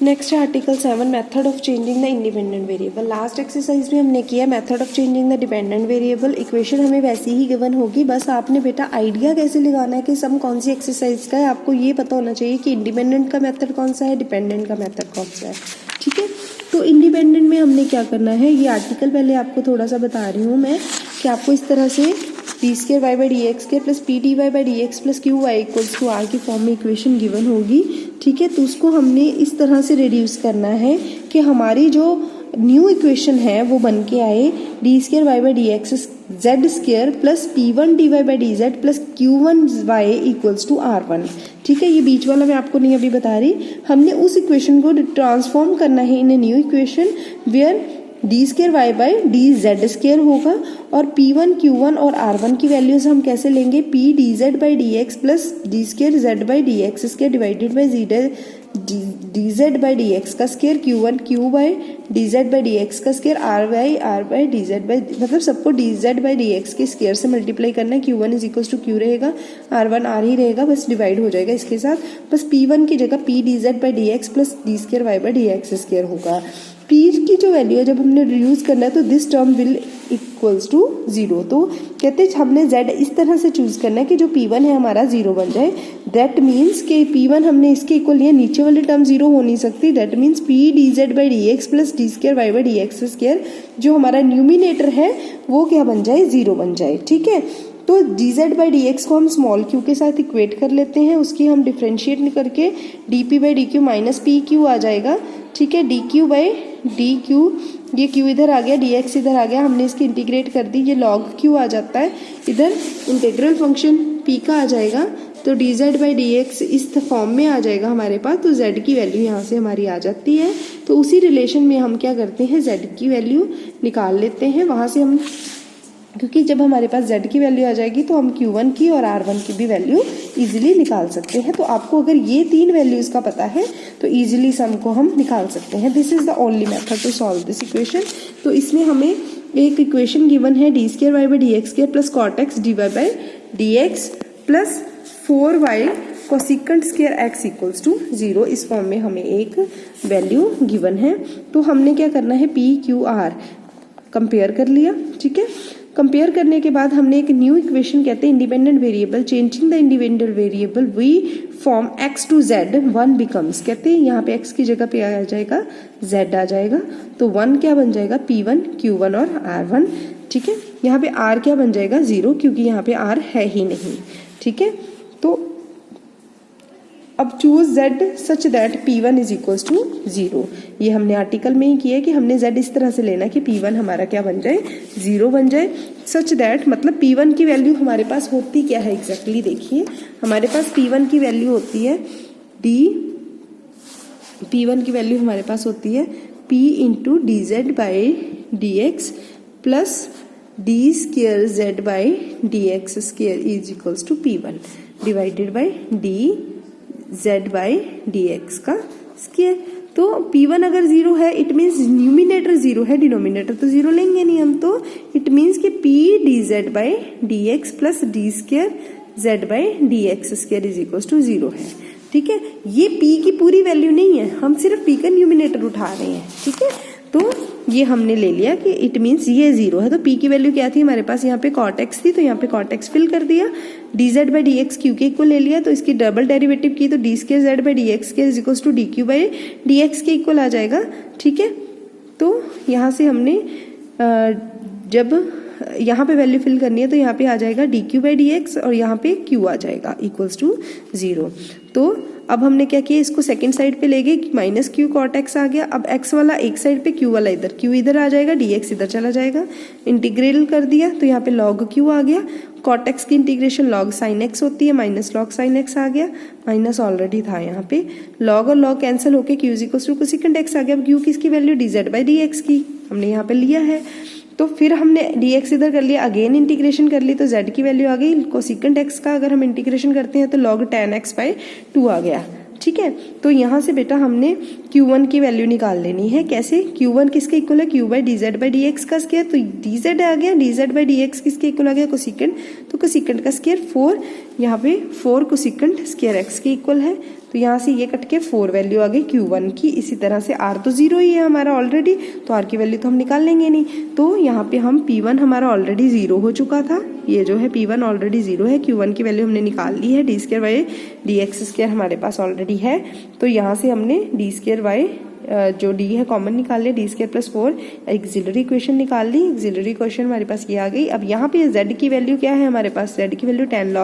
Next है article 7 method of changing the independent variable. Last exercise में हमने किया method of changing the dependent variable. Equation हमें वैसी ही गिवन होगी, बस आपने बेटा आइडिया कैसे लगाना है कि सम कौन सी एक्सरसाइज का है, आपको ये पता होना चाहिए कि इंडिपेंडेंट का मेथड कौन सा है, डिपेंडेंट का मेथड कौन सा है। ठीक है, तो इंडिपेंडेंट में हमने क्या करना है, ये आर्टिकल पहले आपको थोड़ा सा बता रही हूँ मैं कि आपको इस तरह से d2y/dx plus pdy/dx plus qy equals to r की फॉर्म में इक्वेशन गिवन होगी। ठीक है, तो उसको हमने इस तरह से रिड्यूस करना है कि हमारी जो न्यू इक्वेशन है वो बन के आए d2y/dx z² plus p1dy/dz plus q1y equals to r1। ठीक है, ये बीच वाला मैं आपको नहीं अभी बता रही, हमने उस इक्वेशन को ट्रांसफॉर्म करना है in a new equation where d2y/dz² होगा और p1 q1 और r1 की वैल्यूज हम कैसे लेंगे, p dz/dx plus d2z/dx² divided by dz/dx का स्क्वायर q1 q/dz/dx का स्क्वायर r/dz मतलब सबको dz/dx के स्क्वायर से मल्टीप्लाई करना है। q1 is equals to q रहेगा, r1 r ही रहेगा, बस डिवाइड हो जाएगा इसके साथ, बस p1 की जगह p dz/dx प्लस d2y/dx² होगा। p की जो वैल्यू है जब हमने रिड्यूस करना है तो this term will equals to 0। तो कहते हैं हमने z इस तरह से चूज करना है कि जो p1 है हमारा 0 बन जाए। दैट मीन्स कि p1 हमने इसके इक्वल लिया, नीचे वाली टर्म 0 हो नहीं सकती। That means p dz/dx plus d2y/dx² जो हमारा न्यूमिनेटर है वो क्या बन जाए, 0 बन जाए। ठीक है, तो dz/dx को हम स्मॉल q के साथ इक्वेट कर लेते हैं, उसकी हम डिफ्रेंशिएट करके dp/dq माइनस pq आ जाएगा। ठीक है, dq/dq ये q इधर आ गया, dx इधर आ गया, हमने इसकी इंटीग्रेट कर दी, ये log q आ जाता है, इधर इंटीग्रल फंक्शन p का आ जाएगा, तो dz/dx इस फॉर्म में आ जाएगा हमारे पास। तो z की वैल्यू यहाँ से हमारी आ जाती है। तो उसी रिलेशन में हम क्या करते हैं, z की वैल्यू निकाल लेते हैं वहाँ से हम, क्योंकि जब हमारे पास z की वैल्यू आ जाएगी तो हम q1 की और r1 की भी वैल्यू इजीली निकाल सकते हैं। तो आपको अगर ये तीन वैल्यूज का पता है तो इजीली सम को हम निकाल सकते हैं। This is the only method to solve this equation. तो इसमें हमें एक इक्वेशन गिवन है d2y/dx² plus cot x dy/dx plus 4y cosecant square x equals to 0। इस फॉर्म में हमें एक वैल्यू गिवन है। तो हमने क्या करना है, p q r कंपेयर कर लिया। ठीक है, कंपेयर करने के बाद हमने एक न्यू इक्वेशन कहते हैं independent variable, changing the independent variable we form x to z 1 becomes, कहते हैं यहाँ पे x की जगह पे आ जाएगा z आ जाएगा, तो 1 क्या बन जाएगा, p1 q1 और r1। ठीक है, यहाँ पे r क्या बन जाएगा, 0, क्योंकि यहाँ पे r है ही नहीं। ठीक है, तो अब choose z such that p1 is equals to 0। ये हमने आर्टिकल में ही किया है कि हमने z इस तरह से लेना कि p1 हमारा क्या बन जाए, 0 बन जाए। सच दैट मतलब p1 की वैल्यू हमारे पास होती क्या है एग्जैक्टली, देखिए हमारे पास p1 की वैल्यू होती है p1 की वैल्यू हमारे पास होती है p into dz/dx plus d2z/dx² is equals to p1 divided by dz/dx का स्क्वायर। तो p1 अगर 0 है इट मीन्स न्यूमिनेटर 0 है, डिनोमिनेटर तो 0 लेंगे नहीं हम, तो इट मीन्स कि p dz/dx plus d2z/dx² is equals to 0 है। ठीक है, ये p की पूरी वैल्यू नहीं है, हम सिर्फ p का न्यूमिनेटर उठा रहे हैं। ठीक है, तो ये हमने ले लिया कि इट मीन्स ये 0 है। तो p की वैल्यू क्या थी हमारे पास, यहाँ पे cot x थी, तो यहाँ पे cot x फिल कर दिया, dz/dx q के इक्वल ले लिया, तो इसकी डबल डेरिवेटिव की तो d2z/dx is equals to dq/dx के इक्वल आ जाएगा। ठीक है, तो यहाँ से हमने जब यहाँ पे वैल्यू फिल करनी है तो यहाँ पे आ जाएगा dq/dx और यहाँ पे q आ जाएगा इक्वल्स टू 0। तो अब हमने क्या किया, इसको सेकंड साइड पे ले गए, माइनस q cot x आ गया। अब x वाला एक साइड पे, q वाला इधर, q इधर आ जाएगा, dx इधर चला जाएगा, इंटीग्रेल कर दिया तो यहाँ पे log q आ गया। cot x की इंटीग्रेशन log sin x होती है, माइनस log sin x आ गया, माइनस ऑलरेडी था यहाँ पे, log और log कैंसिल होके q is equals to cosecant x आ गया। अब q किसकी वैल्यू, dz/dx की हमने यहाँ पे लिया है, तो फिर हमने dx इधर कर लिया, अगेन इंटीग्रेशन कर ली तो z की वैल्यू आ गई। कोसिकेंट x का अगर हम इंटीग्रेशन करते हैं तो log tan x/2 आ गया। ठीक है, तो यहाँ से बेटा हमने q1 की वैल्यू निकाल लेनी है। कैसे, q1 किसके इक्वल है, q/dz/dx का स्क्वायर, तो dz आ गया, dz/dx किसके इक्वल आ गया, कोसिकेंट, तो कोसिकेंट का स्क्वायर 4, यहाँ पे 4 कोसिकेंट स्क्वायर x के इक्वल है। तो यहाँ से ये कट के 4 वैल्यू आ गई Q1 की। इसी तरह से R तो 0 ही है हमारा ऑलरेडी, तो R की वैल्यू तो हम निकाल लेंगे नहीं। तो यहाँ पे हम P1 हमारा ऑलरेडी 0 हो चुका था, ये जो है P1 ऑलरेडी 0 है, Q1 की वैल्यू हमने निकाल ली है, d square by dx square हमारे पास ऑलरेडी है। तो यहाँ से हमने d स्क्वायर बाई जो d है कॉमन निकाल लिया, d square plus 4 axillary equation निकाल ली। एक्सिलरी इक्वेशन हमारे पास ये आ गई। अब यहाँ पे z की वैल्यू क्या है हमारे पास, z की value 10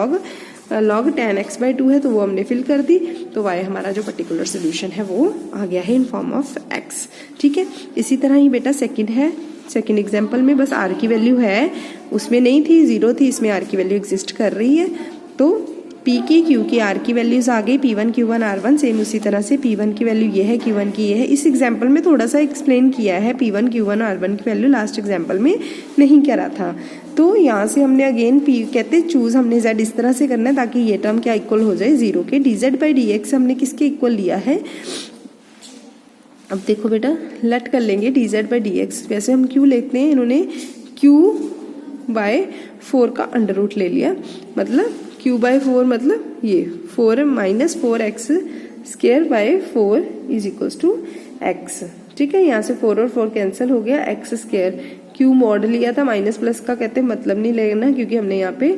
log tan x by 2 है, तो वो हमने फिल कर दी। तो y हमारा जो पर्टिकुलर सोल्यूशन है वो आ गया है इन फॉर्म ऑफ x। ठीक है, इसी तरह ही बेटा सेकंड है, सेकंड एग्जाम्पल में बस r की वैल्यू है, उसमें नहीं थी 0 थी, इसमें r की वैल्यू एग्जिस्ट कर रही है। तो p की q की r की वैल्यूज आ गई, p1 q1 r1, सेम उसी तरह से p1 की वैल्यू ये है, q1 की ये है। इस एग्जाम्पल में थोड़ा सा एक्सप्लेन किया है, p1 q1 r1 की वैल्यू लास्ट एग्जाम्पल में नहीं करा था। तो यहाँ से हमने अगेन p कहते चूज हमने z इस तरह से करना है ताकि ये टर्म क्या इक्वल हो जाए 0 के। dz बाई dx हमने किसके इक्वल लिया है, अब देखो बेटा लेट कर लेंगे dz बाई dx। वैसे हम क्यों लेते हैं, इन्होंने q बाय 4 का अंडर रूट ले लिया, मतलब q बाय 4 मतलब ये 4 minus 4x square by 4 is equals to x। ठीक है, यहाँ से 4 और 4 कैंसिल हो गया, x स्क्वायर q मॉड लिया था, माइनस प्लस का कहते हैं मतलब नहीं लेना, क्योंकि हमने यहाँ पे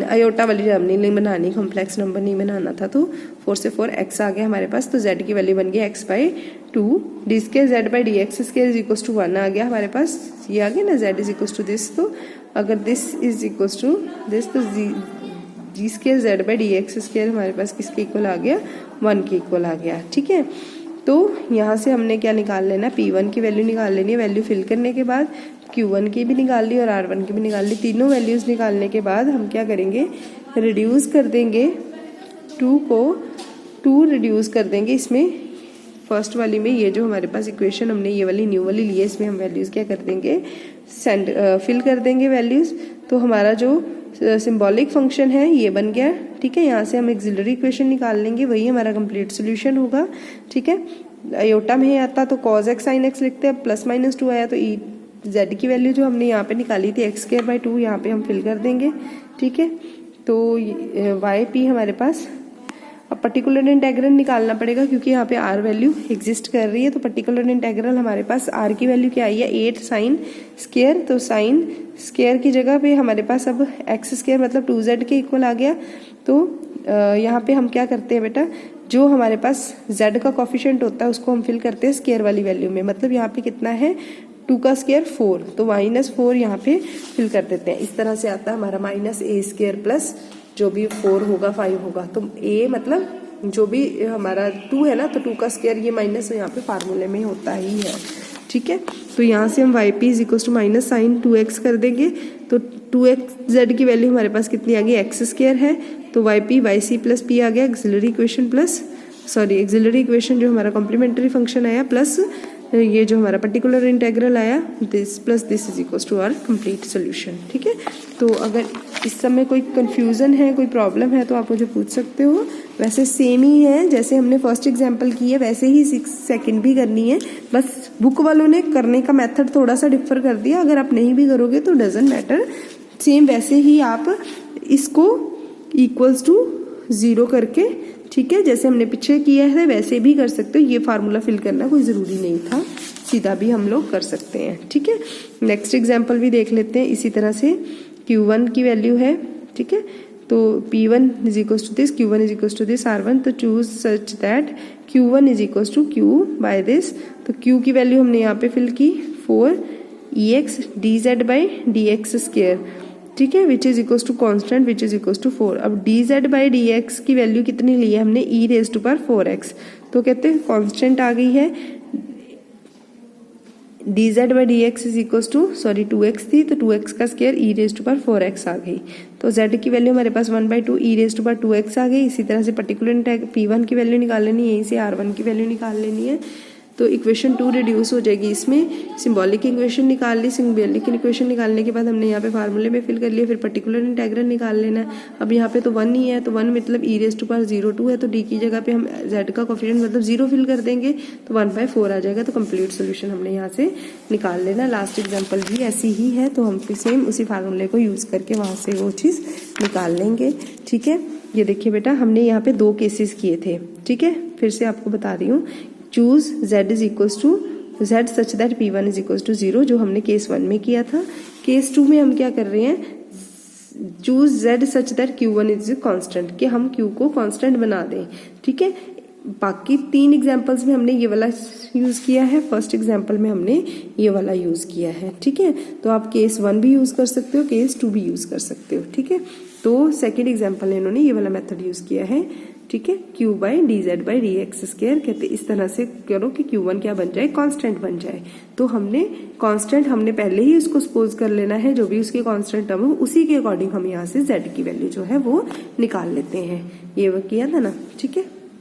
अयोटा वाली टर्म नहीं बनानी, कॉम्प्लेक्स नंबर नहीं बनाना था। तो 4 से 4 x आ गया हमारे पास, तो z की वैल्यू बन गई x by 2, D square z by dx square is equals to 1 आ गया हमारे पास, ये आ गया ना z is equals to this. तो अगर this is equals to this, तो G square z by dx square हमारे पास किसके इक्वल आ गया, 1 के इक्वल आ गया। ठीक है, तो यहाँ से हमने क्या निकाल लेना, P1 की वैल्यू निकाल लेनी है। वैल्यू फिल करने के बाद Q1 की भी निकाल ली और R1 की भी निकाल ली। तीनों वैल्यूज निकालने के बाद हम क्या करेंगे, रिड्यूस कर देंगे 2 को, 2 रिड्यूस कर देंगे इसमें फर्स्ट वाली में। ये जो हमारे पास इक्वेशन हमने ये वाली न्यू वाली ली है, इसमें हम वैल्यूज क्या कर देंगे, फिल कर देंगे वैल्यूज। तो हमारा जो सिंबॉलिक फंक्शन है ये बन गया। ठीक है, यहाँ से हम एक्सिलरी इक्वेशन निकाल लेंगे, वही हमारा कंप्लीट सोल्यूशन होगा। ठीक है, अयोटा में आता तो cos x sin x लिखते हैं, प्लस माइनस 2 आया तो e z की वैल्यू जो हमने यहाँ पे निकाली थी x स्क्वायर बाई 2 यहाँ पे हम फिल कर देंगे। ठीक है, तो y p हमारे पास, अब पर्टिकुलर इंटेग्रल निकालना पड़ेगा क्योंकि यहाँ पे r वैल्यू एग्जिस्ट कर रही है। तो पर्टिकुलर इंटेग्रल हमारे पास r की वैल्यू क्या आई है, 8 साइन स्क्वायर, तो साइन स्क्वायर की जगह पे हमारे पास अब x स्क्वायर मतलब 2z के इक्वल आ गया। तो यहाँ पे हम क्या करते हैं बेटा, जो हमारे पास z का कोफिशिएंट होता है उसको हम फिल करते हैं स्क्वायर वाली वैल्यू में, मतलब यहाँ पे कितना है 2 का स्क्वायर 4, तो माइनस 4 यहाँ पे फिल कर देते हैं। इस तरह से आता है हमारा माइनस a स्क्वायर प्लस जो भी 4 होगा 5 होगा, तो a मतलब जो भी हमारा 2 है ना, तो 2 का स्क्वायर ये माइनस यहाँ पे फार्मूले में होता ही है। ठीक है, तो यहाँ से हम Y P is equal to minus sine 2x कर देंगे, तो 2x z की वैल्यू हमारे पास कितनी आ गई, x स्क्वायर है, तो Y P Y C plus P आ गया, auxiliary equation plus auxiliary equation जो हमारा कॉम्प्लीमेंट्री फंक्शन आया, प्लस ये जो हमारा पर्टिकुलर इंटेग्रल आया this plus this is equal to our complete solution. ठीक है, तो अगर इस समय कोई कंफ्यूजन है, कोई प्रॉब्लम है तो आप मुझे पूछ सकते हो। वैसे सेम ही है, जैसे हमने फर्स्ट एग्जांपल की है वैसे ही 6 सेकंड भी करनी है, बस बुक वालों ने करने का मेथड थोड़ा सा डिफर कर दिया। अगर आप नहीं भी करोगे तो डजंट मैटर, सेम वैसे ही आप इसको इक्वल्स टू 0 करके, ठीक है, जैसे हमने पीछे किया है वैसे भी कर सकते हो। ये फार्मूला फिल करना कोई ज़रूरी नहीं था, सीधा भी हम लोग कर सकते हैं। ठीक है, नेक्स्ट एग्जांपल भी देख लेते हैं। इसी तरह से Q1 की वैल्यू है, ठीक है, तो P1 is equal to this, Q1 is equal to this R1, तो choose such that Q1 is equal to Q by this. तो Q की वैल्यू हमने यहाँ पे फिल की 4 EX dz by dx square, ठीक है, which is equal to constant which is equal to 4। अब dz बाई dx की वैल्यू कितनी ली है हमने, e raise to power 4x, तो कहते हैं कॉन्स्टेंट आ गई है। dz by dx is equal to 2x थी, तो 2x का square e raise to power 4x आ गई, तो z की वैल्यू हमारे पास 1/2 e raise to power 2x आ गई। इसी तरह से पर्टिकुलर P1 की वैल्यू निकाल लेनी है, यहीं से R1 की वैल्यू निकाल लेनी है, तो इक्वेशन 2 रिड्यूस हो जाएगी। इसमें सिंबॉलिक इक्वेशन निकाल ली, सिंबॉलिक इक्वेशन निकालने के बाद हमने यहाँ पे फार्मूले में फिल कर लिया, फिर पर्टिकुलर इंटेग्रल निकाल लेना है। अब यहाँ पे तो 1 ही है, तो 1 मतलब e रेज टू पावर 0 है, तो d की जगह पे हम z का कोफिशिएंट मतलब 0 फिल कर देंगे, तो 1/4 आ जाएगा। तो कंप्लीट सोल्यूशन हमने यहाँ से निकाल लेना। लास्ट एग्जाम्पल भी ऐसी ही है, तो हम सेम उसी फार्मूले को यूज़ करके वहाँ से वो चीज़ निकाल लेंगे। ठीक है। ये देखिए बेटा, हमने यहाँ पे 2 केसेस किए थे, ठीक है। फिर से आपको बता रही हूँ, choose z is equals to z such that p1 is equals to 0, जो हमने केस 1 में किया था। केस 2 में हम क्या कर रहे हैं, choose z such that q1 is constant, कि हम q को कांस्टेंट बना दें, ठीक है। बाकी 3 एग्जांपल्स में हमने ये वाला यूज किया है, फर्स्ट एग्जांपल में हमने ये वाला यूज किया है, ठीक है। तो आप केस 1 भी यूज कर सकते हो, केस 2 भी यूज कर सकते हो, ठीक है। तो सेकेंड एग्जाम्पल में इन्होंने ये वाला मेथड यूज किया है, ठीक है। q by D Z by D x square, कहते इस तरह से करो कि q1 क्या बन जाए, कांस्टेंट बन जाए। तो हमने कांस्टेंट हमने पहले ही उसको सपोज कर लेना है, जो भी उसके कांस्टेंट टर्म हो उसी के अकॉर्डिंग हम यहाँ से z की वैल्यू जो है वो निकाल लेते हैं। ये वो किया था ना, ठीक है।